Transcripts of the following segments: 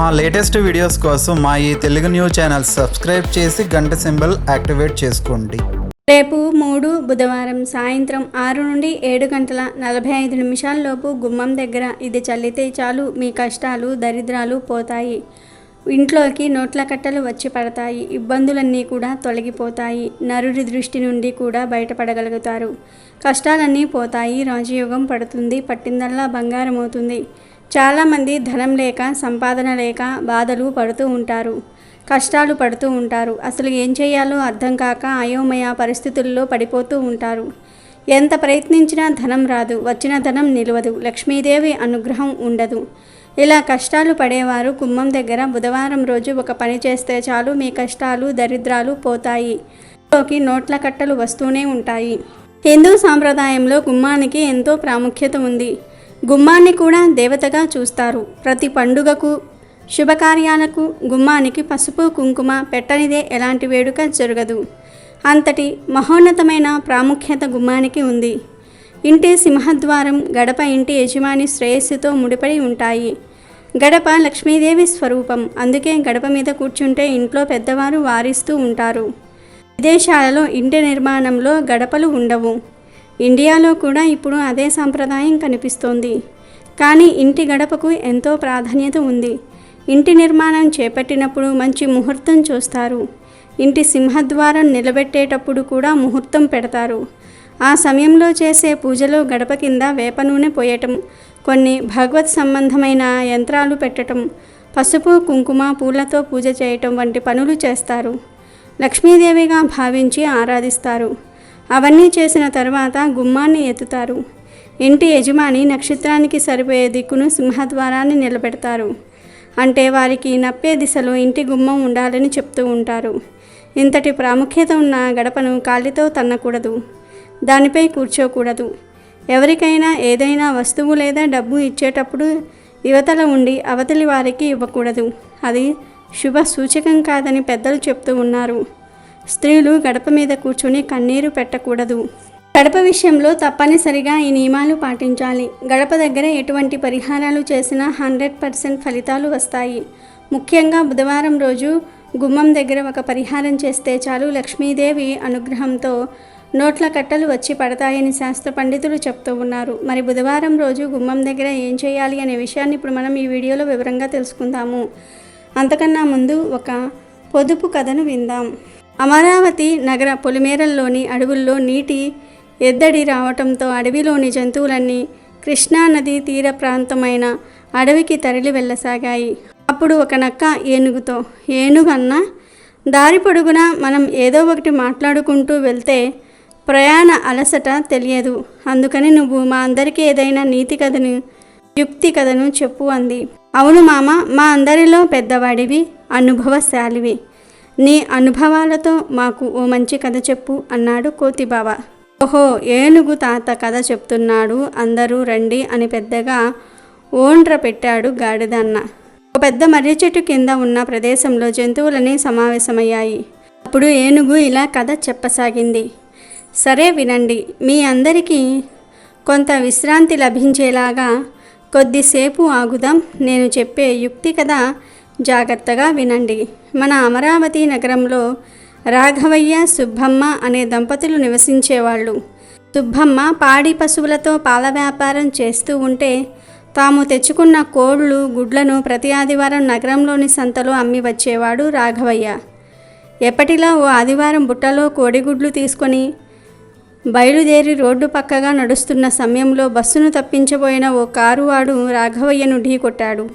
మా latest videos కోసం మా ఈ తెలుగు న్యూస్ ఛానల్ సబ్స్క్రైబ్ చేసి గంట సింబల్ యాక్టివేట్ చేసుకోండి. రేపు 3 బుధవారం సాయంత్రం 6 నుండి 7 గంటల 45 నిమిషాల్లోపు గుమ్మం దగ్గర ఇది చల్లితే చాలు మీ కష్టాలు దరిద్రాలు పోతాయి. ఇంట్లోకి నోట్ల కట్టలు వచ్చి పడతాయి. ఇబ్బందులన్నీ కూడా తొలగిపోతాయి. నరుడి దృష్టి నుండి కూడా బయటపడగలుగుతారు. కష్టాలన్నీ పోతాయి. రాజయోగం పడుతుంది. పట్టిందల్లా బంగారం అవుతుంది. చాలామంది ధనం లేక సంపాదన లేక బాధలు పడుతూ ఉంటారు. కష్టాలు పడుతూ ఉంటారు. అసలు ఏం చేయాలో అర్థం కాక అయోమయ పరిస్థితుల్లో పడిపోతూ ఉంటారు. ఎంత ప్రయత్నించినా ధనం రాదు. వచ్చిన ధనం నిలవదు. లక్ష్మీదేవి అనుగ్రహం ఉండదు. ఇలా కష్టాలు పడేవారు గుమ్మం దగ్గర బుధవారం రోజు ఒక పని చేస్తే చాలు మీ కష్టాలు దరిద్రాలు పోతాయి. ఇంట్లోకి నోట్ల కట్టలు వస్తూనే ఉంటాయి. హిందూ సాంప్రదాయంలో గుమ్మానికి ఎంతో ప్రాముఖ్యత ఉంది. గుమ్మాన్ని కూడా దేవతగా చూస్తారు. ప్రతి పండుగకు శుభకార్యాలకు గుమ్మానికి పసుపు కుంకుమ పెట్టనిదే ఎలాంటి వేడుక జరగదు. అంతటి మహోన్నతమైన ప్రాముఖ్యత గుమ్మానికి ఉంది. ఇంటి సింహద్వారం గడప ఇంటి యజమాని శ్రేయస్సుతో ముడిపడి ఉంటాయి. గడప లక్ష్మీదేవి స్వరూపం. అందుకే గడప మీద కూర్చుంటే ఇంట్లో పెద్దవారు వారిస్తూ ఉంటారు. విదేశాలలో ఇంటి నిర్మాణంలో గడపలు ఉండవు. ఇండియాలో కూడా ఇప్పుడు అదే సంప్రదాయం కనిపిస్తోంది. కానీ ఇంటి గడపకు ఎంతో ప్రాధాన్యత ఉంది. ఇంటి నిర్మాణం చేపట్టినప్పుడు మంచి ముహూర్తం చూస్తారు. ఇంటి సింహద్వారం నిలబెట్టేటప్పుడు కూడా ముహూర్తం పెడతారు. ఆ సమయంలో చేసే పూజలో గడప కింద వేప నూనె పోయటం, కొన్ని భగవత్ సంబంధమైన యంత్రాలు పెట్టడం, పసుపు కుంకుమ పూలతో పూజ చేయటం వంటి పనులు చేస్తారు. లక్ష్మీదేవిగా భావించి ఆరాధిస్తారు. అవన్నీ చేసిన తర్వాత గుమ్మాన్ని ఎత్తుతారు. ఇంటి యజమాని నక్షత్రానికి సరిపోయే దిక్కును సింహద్వారాన్ని నిలబెడతారు. అంటే వారికి నప్పే దిశలో ఇంటి గుమ్మం ఉండాలని చెప్తూ ఉంటారు. ఇంతటి ప్రాముఖ్యత ఉన్న గడపను కాలితో తన్నకూడదు. దానిపై కూర్చోకూడదు. ఎవరికైనా ఏదైనా వస్తువు లేదా డబ్బు ఇచ్చేటప్పుడు యువతల ఉండి అవతలి వారికి ఇవ్వకూడదు. అది శుభ సూచకం కాదని పెద్దలు చెప్తూ ఉన్నారు. స్త్రీలు గడప మీద కూర్చొని కన్నీరు పెట్టకూడదు. గడప విషయంలో తప్పనిసరిగా ఈ నియమాలు పాటించాలి. గడప దగ్గర ఎటువంటి పరిహారాలు చేసినా 100% ఫలితాలు వస్తాయి. ముఖ్యంగా బుధవారం రోజు గుమ్మం దగ్గర ఒక పరిహారం చేస్తే చాలు లక్ష్మీదేవి అనుగ్రహంతో నోట్ల కట్టలు వచ్చి పడతాయని శాస్త్ర పండితులు చెప్తూ ఉన్నారు. మరి బుధవారం రోజు గుమ్మం దగ్గర ఏం చేయాలి అనే విషయాన్ని ఇప్పుడు మనం ఈ వీడియోలో వివరంగా తెలుసుకుందాము. అంతకన్నా ముందు ఒక పొదుపు కథను విందాం. అమరావతి నగర పొలిమేరల్లోని అడవుల్లో నీటి ఎద్దడి రావటంతో అడవిలోని జంతువులన్నీ కృష్ణానది తీర ప్రాంతమైన అడవికి తరలి వెళ్ళసాగాయి. అప్పుడు ఒక నక్క ఏనుగుతో, ఏనుగన్న, దారి పొడుగునా మనం ఏదో ఒకటి మాట్లాడుకుంటూ వెళ్తే ప్రయాణ అలసట తెలియదు. అందుకని నువ్వు మా అందరికీ ఏదైనా నీతి కథను యుక్తి కథను చెప్పు అంది. అవును మామ, మా అందరిలో పెద్దవాడివి, అనుభవశాలివి. నీ అనుభవాలతో మాకు ఓ మంచి కథ చెప్పు అన్నాడు కోతిబావ. ఓహో, ఏనుగు తాత కథ చెప్తున్నాడు, అందరూ రండి అని పెద్దగా ఓండ్ర పెట్టాడు గాడిదన్న. ఒక పెద్ద మర్రి చెట్టు కింద ఉన్న ప్రదేశంలో జంతువులని సమావేశమయ్యాయి. అప్పుడు ఏనుగు ఇలా కథ చెప్పసాగింది. సరే వినండి. మీ అందరికీ కొంత విశ్రాంతి లభించేలాగా కొద్దిసేపు ఆగుదాం. నేను చెప్పే యుక్తి కథ జాగ్రత్తగా వినండి. మన అమరావతి నగరంలో రాఘవయ్య సుబ్బమ్మ అనే దంపతులు నివసించేవాళ్ళు. సుబ్బమ్మ పాడి పశువులతో పాల వ్యాపారం చేస్తూ ఉంటే తాము తెచ్చుకున్న కోళ్ళు గుడ్లను ప్రతి ఆదివారం నగరంలోని సంతలో అమ్మి వచ్చేవాడు రాఘవయ్య. ఎప్పటిలా ఓ ఆదివారం బుట్టలో కోడిగుడ్లు తీసుకొని బయలుదేరి రోడ్డు పక్కగా నడుస్తున్న సమయంలో బస్సును తప్పించబోయిన ఓ కారువాడు రాఘవయ్యను ఢీకొట్టాడు.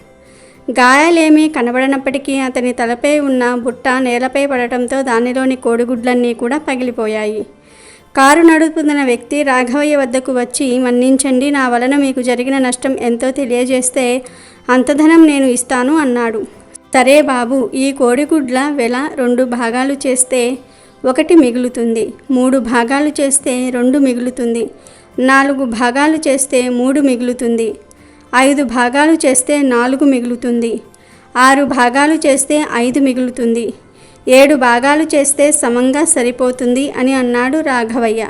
గాయాలేమీ కనబడనప్పటికీ అతని తలపై ఉన్న బుట్ట నేలపై పడటంతో దానిలోని కోడిగుడ్లన్నీ కూడా పగిలిపోయాయి. కారు నడుపుతున్న వ్యక్తి రాఘవయ్య వద్దకు వచ్చి, మన్నించండి, నా వలన మీకు జరిగిన నష్టం ఎంతో తెలియజేస్తే అంత ధనం నేను ఇస్తాను అన్నాడు. సరే బాబు, ఈ కోడిగుడ్ల వెల 2 భాగాలు చేస్తే 1 మిగులుతుంది, 3 భాగాలు చేస్తే 2 మిగులుతుంది, 4 భాగాలు చేస్తే 3 మిగులుతుంది, 5 భాగాలు చేస్తే 4 మిగులుతుంది, 6 భాగాలు చేస్తే 5 మిగులుతుంది, 7 భాగాలు చేస్తే సమంగా సరిపోతుంది అని అన్నాడు రాఘవయ్య.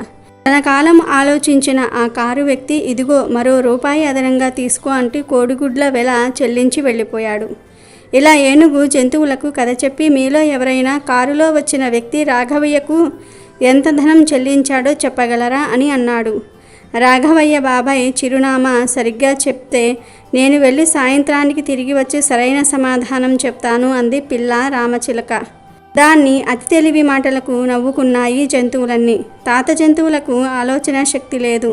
తన కాలం ఆలోచించిన ఆ కారు వ్యక్తి ఇదిగో మరో రూపాయి అదనంగా తీసుకో అంటూ కోడిగుడ్ల వెల చెల్లించి వెళ్ళిపోయాడు. ఇలా ఏనుగు జంతువులకు కథ చెప్పి మీలో ఎవరైనా కారులో వచ్చిన వ్యక్తి రాఘవయ్యకు ఎంత ధనం చెల్లించాడో చెప్పగలరా అని అన్నాడు. రాఘవయ్య బాబాయ్ చిరునామా సరిగ్గా చెప్తే నేను వెళ్ళి సాయంత్రానికి తిరిగి వచ్చి సరైన సమాధానం చెప్తాను అంది పిల్ల రామచిలక. దాన్ని అతి తెలివి మాటలకు నవ్వుకున్నాయి జంతువులన్నీ. తాత జంతువులకు ఆలోచన శక్తి లేదు,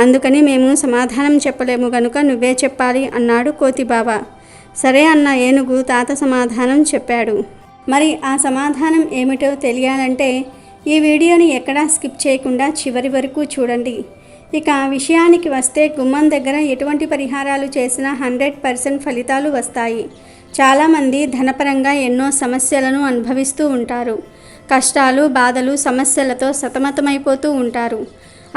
అందుకని మేము సమాధానం చెప్పలేము గనుక నువ్వే చెప్పాలి అన్నాడు కోతిబాబా. సరే అన్న ఏనుగు తాత సమాధానం చెప్పాడు. మరి ఆ సమాధానం ఏమిటో తెలియాలంటే ఈ వీడియోని ఎక్కడా స్కిప్ చేయకుండా చివరి వరకు చూడండి. ఇక విషయానికి వస్తే గుమ్మం దగ్గర ఎటువంటి పరిహారాలు చేసినా 100% ఫలితాలు వస్తాయి. చాలామంది ధనపరంగా ఎన్నో సమస్యలను అనుభవిస్తూ ఉంటారు. కష్టాలు, బాధలు, సమస్యలతో సతమతమైపోతూ ఉంటారు.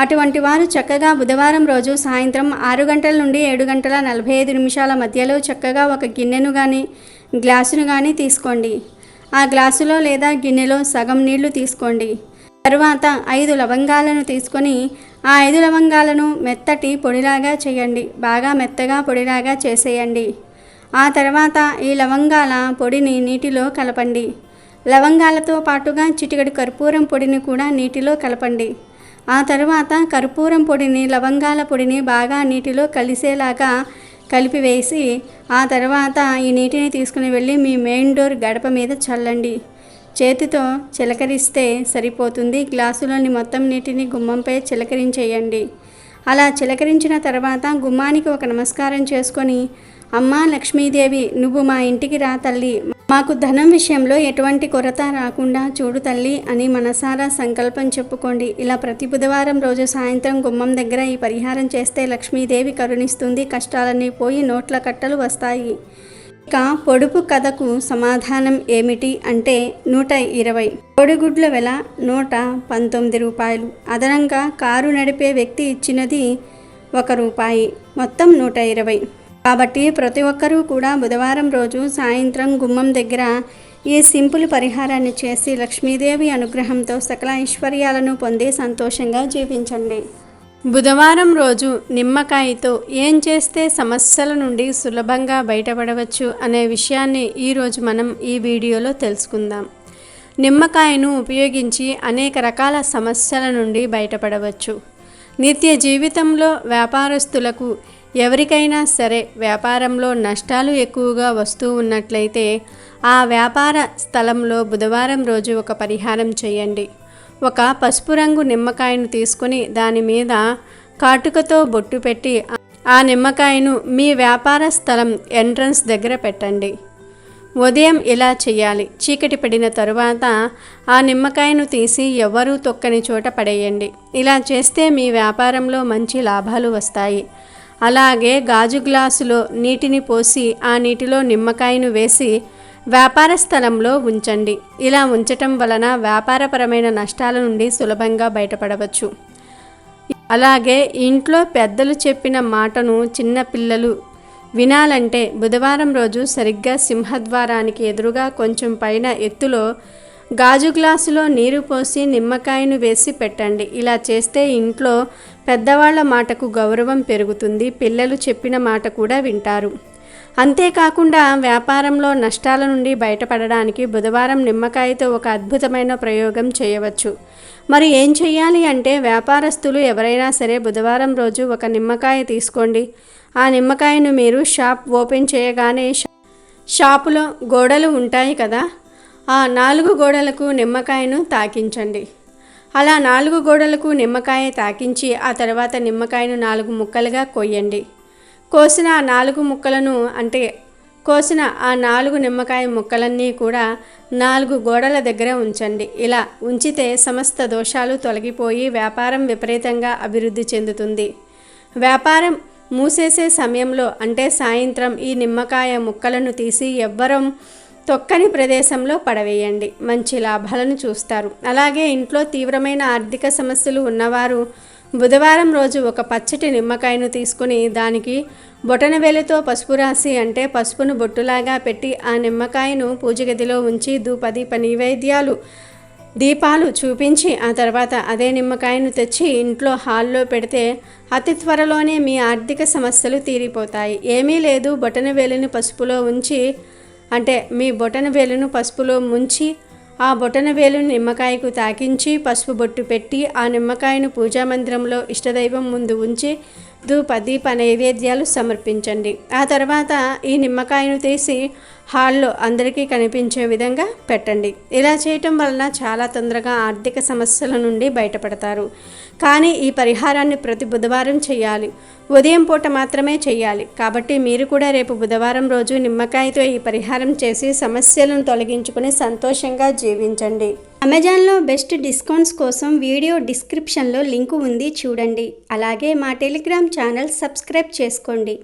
అటువంటి వారు చక్కగా బుధవారం రోజు సాయంత్రం 6 గంటల నుండి 7 గంటల 45 నిమిషాల మధ్యలో చక్కగా ఒక గిన్నెను కానీ గ్లాసును కానీ తీసుకోండి. ఆ గ్లాసులో లేదా గిన్నెలో సగం నీళ్లు తీసుకోండి. తరువాత 5 లవంగాలను తీసుకొని ఆ 5 లవంగాలను మెత్తటి పొడిలాగా చేయండి. బాగా మెత్తగా పొడిలాగా చేసేయండి. ఆ తర్వాత ఈ లవంగాల పొడిని నీటిలో కలపండి. లవంగాలతో పాటుగా చిటికెడు కర్పూరం పొడిని కూడా నీటిలో కలపండి. ఆ తర్వాత కర్పూరం పొడిని, లవంగాల పొడిని బాగా నీటిలో కలిసేలాగా కలిపివేసి ఆ తర్వాత ఈ నీటిని తీసుకుని వెళ్ళి మీ మెయిన్ డోర్ గడప మీద చల్లండి. చేతితో చిలకరిస్తే సరిపోతుంది. గ్లాసులోని మొత్తం నీటిని గుమ్మంపై చిలకరించేయండి. అలా చిలకరించిన తర్వాత గుమ్మానికి ఒక నమస్కారం చేసుకొని, అమ్మా లక్ష్మీదేవి, నువ్వు మా ఇంటికి రా తల్లి, మాకు ధనం విషయంలో ఎటువంటి కొరత రాకుండా చూడు తల్లి అని మనసారా సంకల్పం చెప్పుకోండి. ఇలా ప్రతి బుధవారం రోజు సాయంత్రం గుమ్మం దగ్గర ఈ పరిహారం చేస్తే లక్ష్మీదేవి కరుణిస్తుంది. కష్టాలన్నీ పోయి నోట్ల కట్టలు వస్తాయి. ఇక పొడుపు కథకు సమాధానం ఏమిటి అంటే 120. కోడిగుడ్ల వెల 119 రూపాయలు. అదనంగా కారు నడిపే వ్యక్తి ఇచ్చినది ₹1, మొత్తం 120. కాబట్టి ప్రతి ఒక్కరూ కూడా బుధవారం రోజు సాయంత్రం గుమ్మం దగ్గర ఈ సింపుల్ పరిహారాన్ని చేసి లక్ష్మీదేవి అనుగ్రహంతో సకల ఐశ్వర్యాలను పొంది సంతోషంగా జీవించండి. బుధవారం రోజు నిమ్మకాయతో ఏం చేస్తే సమస్యల నుండి సులభంగా బయటపడవచ్చు అనే విషయాన్ని ఈరోజు మనం ఈ వీడియోలో తెలుసుకుందాం. నిమ్మకాయను ఉపయోగించి అనేక రకాల సమస్యల నుండి బయటపడవచ్చు. నిత్య జీవితంలో వ్యాపారస్తులకు ఎవరికైనా సరే వ్యాపారంలో నష్టాలు ఎక్కువగా వస్తూ ఉన్నట్లయితే ఆ వ్యాపార స్థలంలో బుధవారం రోజు ఒక పరిహారం చేయండి. ఒక పసుపు రంగు నిమ్మకాయను తీసుకొని దాని మీద కాటుకతో బొట్టు పెట్టి ఆ నిమ్మకాయను మీ వ్యాపార స్థలం ఎంట్రన్స్ దగ్గర పెట్టండి. ఉదయం ఇలా చేయాలి. చీకటి పడిన తరువాత ఆ నిమ్మకాయను తీసి ఎవ్వరూ తొక్కని చోట పడేయండి. ఇలా చేస్తే మీ వ్యాపారంలో మంచి లాభాలు వస్తాయి. అలాగే గాజు గ్లాసులో నీటిని పోసి ఆ నీటిలో నిమ్మకాయను వేసి వ్యాపార స్థలంలో ఉంచండి. ఇలా ఉంచటం వలన వ్యాపారపరమైన నష్టాల నుండి సులభంగా బయటపడవచ్చు. అలాగే ఇంట్లో పెద్దలు చెప్పిన మాటను చిన్న పిల్లలు వినాలంటే బుధవారం రోజు సరిగ్గా సింహద్వారానికి ఎదురుగా కొంచెం పైన ఎత్తులో గాజు గ్లాసులో నీరు పోసి నిమ్మకాయను వేసి పెట్టండి. ఇలా చేస్తే ఇంట్లో పెద్దవాళ్ల మాటకు గౌరవం పెరుగుతుంది. పిల్లలు చెప్పిన మాట కూడా వింటారు. అంతేకాకుండా వ్యాపారంలో నష్టాల నుండి బయటపడడానికి బుధవారం నిమ్మకాయతో ఒక అద్భుతమైన ప్రయోగం చేయవచ్చు. మరి ఏం చేయాలి అంటే వ్యాపారస్తులు ఎవరైనా సరే బుధవారం రోజు ఒక నిమ్మకాయ తీసుకోండి. ఆ నిమ్మకాయను మీరు షాప్ ఓపెన్ చేయగానే షాపులో గోడలు ఉంటాయి కదా, ఆ 4 గోడలకు నిమ్మకాయను తాకించండి. అలా 4 గోడలకు నిమ్మకాయ తాకించి ఆ తర్వాత నిమ్మకాయను 4 ముక్కలుగా కొయ్యండి. కోసిన ఆ 4 ముక్కలను కోసిన ఆ 4 నిమ్మకాయ ముక్కలన్నీ కూడా 4 గోడల దగ్గర ఉంచండి. ఇలా ఉంచితే సమస్త దోషాలు తొలగిపోయి వ్యాపారం విపరీతంగా అభివృద్ధి చెందుతుంది. వ్యాపారం మూసేసే సమయంలో అంటే సాయంత్రం ఈ నిమ్మకాయ ముక్కలను తీసి ఎవ్వరం తొక్కని ప్రదేశంలో పడవేయండి. మంచి లాభాలను చూస్తారు. అలాగే ఇంట్లో తీవ్రమైన ఆర్థిక సమస్యలు ఉన్నవారు బుధవారం రోజు ఒక పచ్చటి నిమ్మకాయను తీసుకుని దానికి బొటనవేలుతో పసుపు రాసి అంటే పసుపును బొట్టులాగా పెట్టి ఆ నిమ్మకాయను పూజ గదిలో ఉంచి ధూపదీప నైవేద్యాలు దీపాలు చూపించి ఆ తర్వాత అదే నిమ్మకాయను తెచ్చి ఇంట్లో హాల్లో పెడితే అతి త్వరలోనే మీ ఆర్థిక సమస్యలు తీరిపోతాయి. ఏమీ లేదు, బొటనవేలుని పసుపులో ఉంచి అంటే మీ బొటన వేలును పసుపులో ముంచి ఆ బొటన వేలును నిమ్మకాయకు తాకించి పసుపు బొట్టు పెట్టి ఆ నిమ్మకాయను పూజా మందిరంలో ఇష్టదైవం ముందు ఉంచి ధూప దీప నైవేద్యాలు సమర్పించండి. ఆ తర్వాత ఈ నిమ్మకాయను తీసి హాల్లో అందరికీ కనిపించే విధంగా పెట్టండి. ఇలా చేయటం వలన చాలా తొందరగా ఆర్థిక సమస్యల నుండి బయటపడతారు. కానీ ఈ పరిహారాన్ని ప్రతి బుధవారం చేయాలి. ఉదయం పూట మాత్రమే చేయాలి. కాబట్టి మీరు కూడా రేపు బుధవారం రోజు నిమ్మకాయతో ఈ పరిహారం చేసి సమస్యలను తొలగించుకుని సంతోషంగా జీవించండి. అమెజాన్లో బెస్ట్ డిస్కౌంట్స్ కోసం వీడియో డిస్క్రిప్షన్లో లింకు ఉంది, చూడండి. అలాగే మా టెలిగ్రామ్ ఛానల్ సబ్స్క్రైబ్ చేసుకోండి.